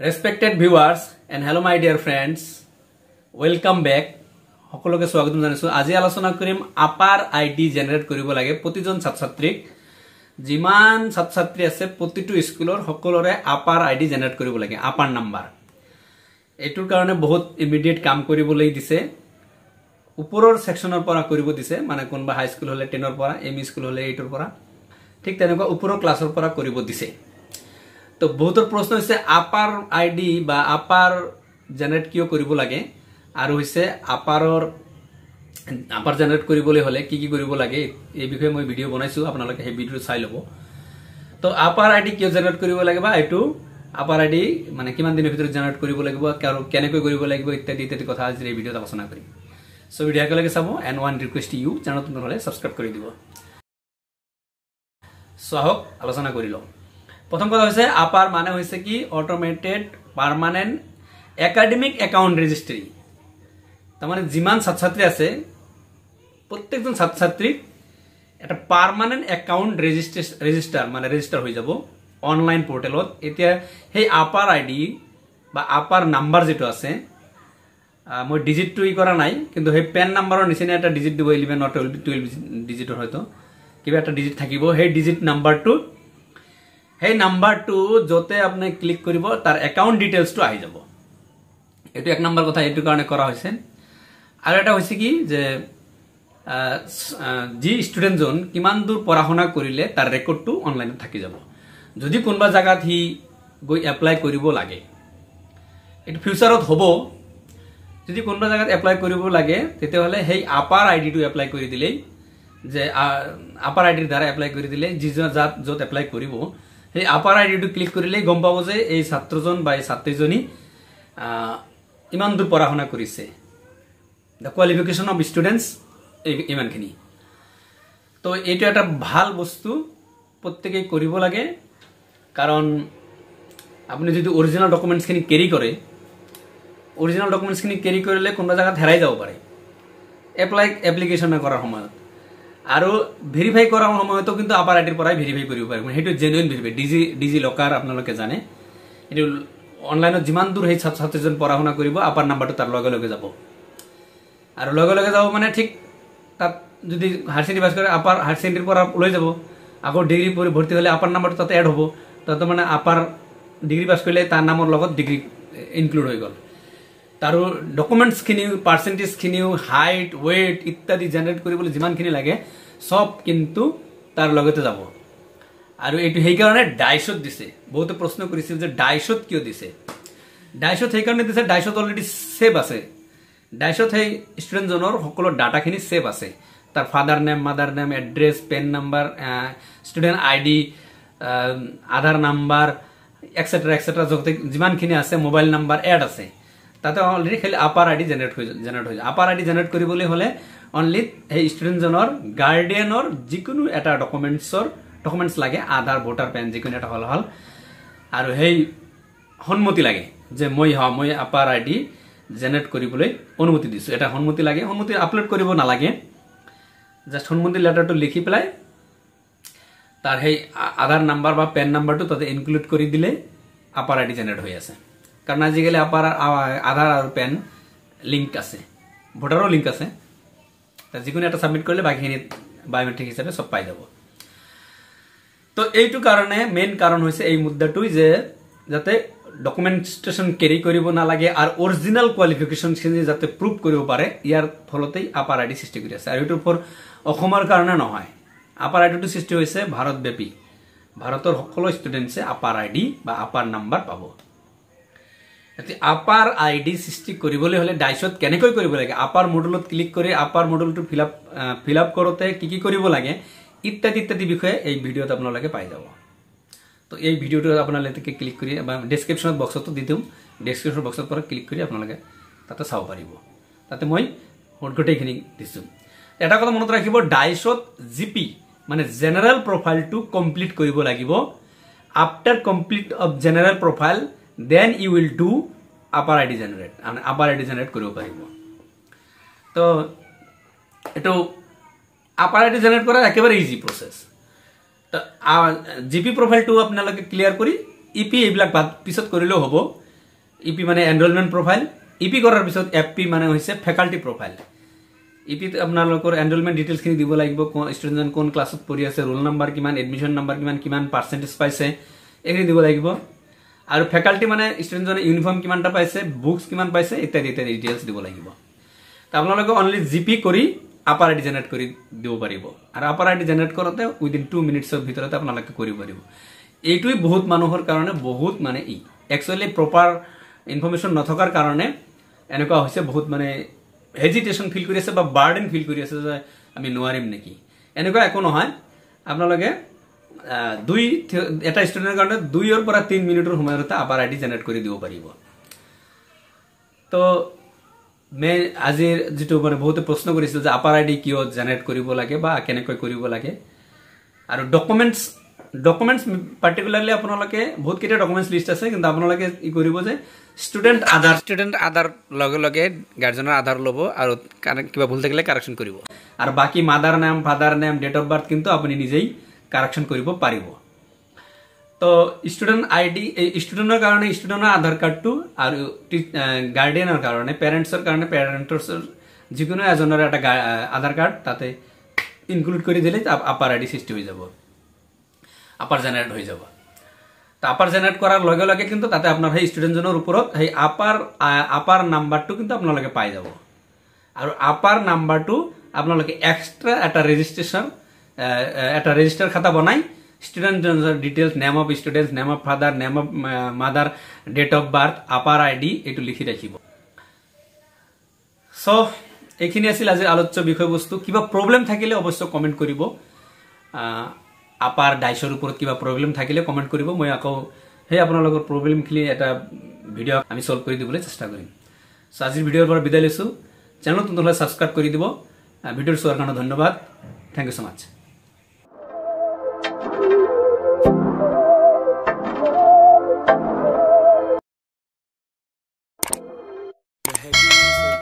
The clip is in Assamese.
Respected viewers and hello my dear friends, welcome back. সকলোকে স্বাগতম জানাইছো। আজি আলোচনা কৰিম আপাৰ আইডি জেনাৰেট কৰিব লাগে প্ৰতিজন ছাত্ৰ-ছাত্ৰীক। যিমান ছাত্ৰ-ছাত্ৰী আছে প্ৰতিটো স্কুলৰ সকলোৰে আপাৰ আইডি জেনাৰেট কৰিব লাগে, আপাৰ নাম্বাৰ। এটোৰ কাৰণে বহুত ইমিডিয়েট কাম কৰিবলৈ দিছে। ওপৰৰ সেকশনৰ পৰা কৰিব দিছে, মানে কোনবা হাই স্কুল হলে 10 ৰ পৰা, এমই স্কুল হলে 8 ৰ পৰা, ঠিক তেনেকুৱা ওপৰৰ ক্লাছৰ পৰা কৰিব দিছে। তো বহুতৰ প্ৰশ্ন হৈছে আপাৰ আইডি বা আপাৰ জেনাৰেট কিয় কৰিব লাগে, আৰু হৈছে আপাৰ জেনাৰেট কৰিবলৈ হলে কি কি কৰিব লাগে এই বিষয়ে মই ভিডিও বনাইছো, আপোনালোকে সেই ভিডিও চাই ল'ব। তো আপাৰ আইডি কিয় জেনাৰেট কৰিব লাগে বা এইটো আপাৰ আইডি মানে কিমান দিনৰ ভিতৰত জেনাৰেট কৰিব লাগিব আৰু কেনেকৈ কৰিব লাগিব ইত্যাদি ইত্যাদি কথা আজি এই ভিডিওত আলোচনা কৰিম। সো ভিডিও একেলগে চাব এণ্ড ওৱান ৰিকুৱেষ্ট ইউ, চেনেলটো নতুন হ'লে সাবস্ক্ৰাইব কৰি দিব। সো আহক আলোচনা কৰি লওঁ। প্ৰথম কথা হৈছে আপাৰ মানে হৈছে কি automated permanent academic account registry. তার মানে যিমান ছাত্রছাত্রী আছে প্রত্যেকজন ছাত্রছাত্রী একটা পার্মানেন্ট একাউন্ট রেজিস্টার মানে রেজিস্টার হয়ে যাব অনলাইন পোর্টেলত। এতিয়া সেই আপার আইডি বা আপার নাম্বার যেটো আছে, মই ডিজিটটো করা নাই, কিন্তু সেই পেন নাম্বারের নিচিনা একটা ডিজিট দিব, 11 or 12 ডিজিটর হয়তো কিবা একটা ডিজিট থাকিব। সেই ডিজিট নাম্বারটো সেই নাম্বারটো যতে আপনি ক্লিক কৰিব তার একাউন্ট ডিটেইলসটো আহি যাব। এটো এক নাম্বার কথা, এটো কারণে করা হয়েছে। আর এটা হয়েছে কি যে যি স্টুডেন্টজন কিমান দূর পড়াশোনা করিলে তার রেকর্ডটো অনলাইনে থাকি যাব। যদি কোনবা জায়গাত হি গৈ এপ্লাই কৰিব লাগে, এটো ফিউচাৰত হব, যদি কোনবা জায়গাত এপ্লাই কৰিব লাগে তেতিয়াহলে সেই আপাৰ আইডিটো এপ্লাই কৰি দিলেই, যে আপাৰ আইডিৰ দ্বাৰা এপ্লাই কৰি দিলে যিজন যত এপ্লাই কৰিব সেই আপাৰ আইডিটো ক্লিক কৰিলে গম পাব যে এই ছাত্ৰজন বা এই ছাত্ৰীজনী ইমান দূৰ পড়াশোনা কৰিছে, দ্য কোয়ালিফিকেশন অফ স্টুডেন্টস ইমানখিনি। তো এইটো এটা ভাল বস্তু, প্রত্যেকেই কৰিব লাগে। কাৰণ আপনি যদি অৰিজিনাল ডকুমেন্টসখিনি ক্যাৰি কৰে, অৰিজিনাল ডকুমেন্টসখিনি ক্যাৰি কৰিলে কোনোবা জায়গাত হেৰাই যাব পাৰে এপ্লিকেশন কৰাৰ সময়ত। আৰু ভেৰিফাই কৰাৰ সময়তো কিন্তু আপাৰ আইডিৰ পৰাই ভেৰিফাই কৰিব পাৰিব, সেইটো জেনুইন ভেৰিফাই। ডিজি লকাৰ আপোনালোকে জানে, এইটো অনলাইনত যিমান দূৰ সেই ছাত্ৰজন পঢ়া শুনা কৰিব আপাৰ নাম্বাৰটো তাৰ লগে লগে যাব। আৰু লগে লগে যাব মানে ঠিক তাত যদি হায়াৰ ছেকেণ্ডাৰী পাছ কৰে আপাৰ হায়াৰ ছেকেণ্ডাৰীৰ পৰা লৈ যাব, আকৌ ডিগ্ৰী পঢ়ি ভৰ্তি হ'লে আপাৰ নাম্বাৰটো তাতে এড হ'ব। তাতে মানে আপাৰ ডিগ্ৰী পাছ কৰিলে তাৰ নামৰ লগত ডিগ্ৰী ইনক্লুড হৈ গ'ল। তাৰো ডকুমেন্টসখিনিও পাৰ্চেন্টেজখিনিও হাইট ওয়েট ইত্যাদি জেনাৰেট কৰিবলৈ যিমানখিনি লাগে সব কিন্তু তাৰ লগতে যাব। আৰু এইটো সেইকাৰণে ডাইশত দিছে। বহুতে প্ৰশ্ন কৰিছিল যে ডাইশত কিয় দিছে। ডাইশত সেইকাৰণে দিছে, ডাইশত অলৰেডি সেভ আছে। ডাইশত সেই ষ্টুডেণ্টজনৰ সকলো ডাটাখিনি সেভ আছে, তাৰ father name, mother name, address, PAN number, student ID, Aadhaar number etcetera etcetera যতে যিমানখিনি আছে, মোবাইল নাম্বাৰ এড আছে। তাতে অলৰেডি খালি আপাৰ আইডি জেনাৰেট হয়ে যায়। আপাৰ আইডি জেনাৰেট কৰিবলৈ হলে অনলি সেই স্টুডেন্টজনৰ গাৰ্ডিয়ানৰ যিকোনো এটা ডকুমেন্টস লাগে, আধাৰ, ভোটাৰ, পেন যিকোনো এটা হল আৰু সেই সন্মতি লাগে যে মই আপাৰ আইডি জেনাৰেট কৰিবলৈ অনুমতি দিছো। এটা সন্মতি লাগে, সন্মতি আপলোড কৰিব নালাগে, জাস্ট সন্মতি লেটাৰটো লিখি পেলাই তাৰ সেই আধাৰ নাম্বাৰ বা পেন নাম্বাৰটো তাতে ইনক্লুড কৰি দিলে আপাৰ আইডি জেনারেট হৈ আছে। কারণ আজিকালি আপার আধার আর পেন লিঙ্ক আছে, ভোটারও লিঙ্ক আছে, যিকোনো এটা সাবমিট করলে বাকিখিনি বায়োমেট্রিক হিসাবে সব পাই যাব। তো এইটো কারণে মেইন কারণ হয়েছে এই মুদ্দাটুই যে যাতে ডকুমেন্টেশন ক্যারি কৰিব নালাগে আৰ অৰিজিনাল কোয়ালিফিকেশনখিনি যাতে প্ৰুভ কৰিব পাৰে, ইয়াৰ ফলতেই আপাৰ আইডি সৃষ্টি কৰি আছে। আৰ এইটোৰ ফৰ অসমৰ কাৰণে নহয়, আপাৰ আইডিটো সৃষ্টি হৈছে ভাৰতব্যাপী। ভাৰতৰ সকলো ষ্টুডেন্টসে আপাৰ আইডি বা আপাৰ নাম্বাৰ পাব। আপাৰ আইডি সৃষ্টি কৰিবলৈ হলে ডাইশত কেনেকৈ কৰিব লাগে, আপাৰ মডুলত ক্লিক কৰি আপাৰ মডুলটো ফিল আপ কৰোতে কি কি কৰিব লাগে ইত্যাদি ইত্যাদি বিষয়ে এই ভিডিওত আপোনালোকে পাই যাব। তো এই ভিডিওটো আপোনালোকে ক্লিক কৰি বা ডেসক্ৰিপশন বক্সতো দি দিম, ডেসক্ৰিপশন বক্সৰ পৰা ক্লিক কৰি আপোনালোকে তাতে চাব পাৰিব। তাতে মই গোটেইখিনি দিছো। এটা কথা মনত ৰাখিব, ডাইশত জিপি মানে জেনাৰেল প্ৰোফাইলটো কমপ্লিট কৰিব লাগিব। After complete of general profile then you will do upper ID generate, and upper ID generate কৰিব পাৰিব। তো এটো upper ID generate কৰা একেবাৰে ইজি প্ৰসেস। তো জিপি প্ৰফাইলটো আপোনালোকে ক্লিয়াৰ কৰি ইপি এইবিলাক পিছত কৰিলেও হ'ব। ইপি মানে এনৰোলমেণ্ট প্ৰফাইল। ইপি কৰাৰ পিছত এফপি মানে হৈছে ফেকাল্টি প্ৰফাইল। ইপিত আপোনালোকৰ এনৰোলমেণ্ট ডিটেইলছখিনি দিব লাগিব, ষ্টুডেণ্টজন কোন ক্লাছত পঢ়ি আছে, ৰোল নাম্বাৰ কিমান, এডমিশ্যন নাম্বাৰ কিমান, কিমান পাৰ্চেণ্টেজ পাইছে, এইখিনি দিব লাগিব। আৰু ফেকাল্টি মানে ষ্টুডেণ্টজনে ইউনিফৰ্ম কিমানটা পাইছে, বুকছ কিমান পাইছে, ইত্যাদি ইত্যাদি ডিটেইলছ দিব লাগিব। তো আপোনালোকে অনলি জিপি কৰি আপাৰ আইডি জেনেৰেট কৰি দিব পাৰিব। আৰু আপাৰ আইডি জেনেৰেট কৰোঁতে উইদিন 2 মিনিটছৰ ভিতৰতে আপোনালোকে কৰিব পাৰিব। এইটোৱে বহুত মানুহৰ কাৰণে বহুত মানে একচুৱেলি প্ৰপাৰ ইনফৰ্মেশ্যন নথকাৰ কাৰণে এনেকুৱা হৈছে, বহুত মানে হেজিটেশ্যন ফিল কৰি আছে বা বাৰ্ডেন ফিল কৰি আছে যে আমি নোৱাৰিম নেকি। এনেকুৱা একো নহয়, আপোনালোকে এটা ষ্টুডেণ্টৰ কাৰণে 2 পৰা 3 মিনিটৰ সময়তে আপাৰ আইডি জেনেৰেট কৰি দিব পাৰিব। তো আজিৰ যিটো মানে বহুতে প্ৰশ্ন কৰিছিল যে আপাৰ আইডি কিয় জেনেৰেট কৰিব লাগে বা কেনেকৈ কৰিব লাগে। আৰু ডকুমেণ্টছ পাৰ্টিকুলাৰলি আপোনালোকে বহুতকেইটা ডকুমেণ্টছ লিষ্ট আছে, কিন্তু আপোনালোকে কৰিব যে ষ্টুডেণ্ট আধাৰ লগে লগে গাৰ্জেনৰ আধাৰ ল'ব আৰু কিবা ভুল থাকিলে কাৰেকশ্যন কৰিব। আৰু বাকী mother name, father name, date of birth কিন্তু আপুনি নিজেই কাৰেকশ্যন কৰিব পাৰিব। তো ষ্টুডেণ্ট আইডি, ষ্টুডেণ্টৰ কাৰণে ষ্টুডেণ্টৰ আধাৰ কাৰ্ডটো, আৰু গাৰ্ডিয়ানৰ কাৰণে পেৰেণ্টছৰ কাৰণে পেৰেণ্টছৰ যিকোনো এজনৰ এটা আধাৰ কাৰ্ড তাতে ইনক্লুড কৰি দিলে আপাৰ আইডি সৃষ্টি হৈ যাব, আপাৰ জেনেৰেট হৈ যাব। তো আপাৰ জেনেৰেট কৰাৰ লগে লগে কিন্তু তাতে আপোনাৰ সেই ষ্টুডেণ্টজনৰ ওপৰত সেই আপাৰ নাম্বাৰটো কিন্তু আপোনালোকে পাই যাব। আৰু আপাৰ নাম্বাৰটো আপোনালোকে এক্সট্ৰা এটা ৰেজিষ্টাৰ খাতা বনাই ষ্টুডেণ্টজনৰ details, name of student, name of father, name of mother, date of birth, APAAR ID এইটো লিখি ৰাখিব। চ' এইখিনি আছিল আজিৰ আলোচ্য বিষয়বস্তু। কিবা প্ৰব্লেম থাকিলে অৱশ্য কমেণ্ট কৰিব। আপাৰ ডাইচৰ ওপৰত কিবা প্ৰব্লেম থাকিলে কমেণ্ট কৰিব, মই আকৌ সেই আপোনালোকৰ প্ৰব্লেমখিনি এটা ভিডিঅ' আমি ছল্ভ কৰি দিবলৈ চেষ্টা কৰিম। চ' আজিৰ ভিডিঅ'ৰ পৰা বিদায় লৈছোঁ। চেনেলটো নহ'লে ছাবস্ক্ৰাইব কৰি দিব। ভিডিঅ'টো চোৱাৰ কাৰণে ধন্যবাদ। Thank you so' much.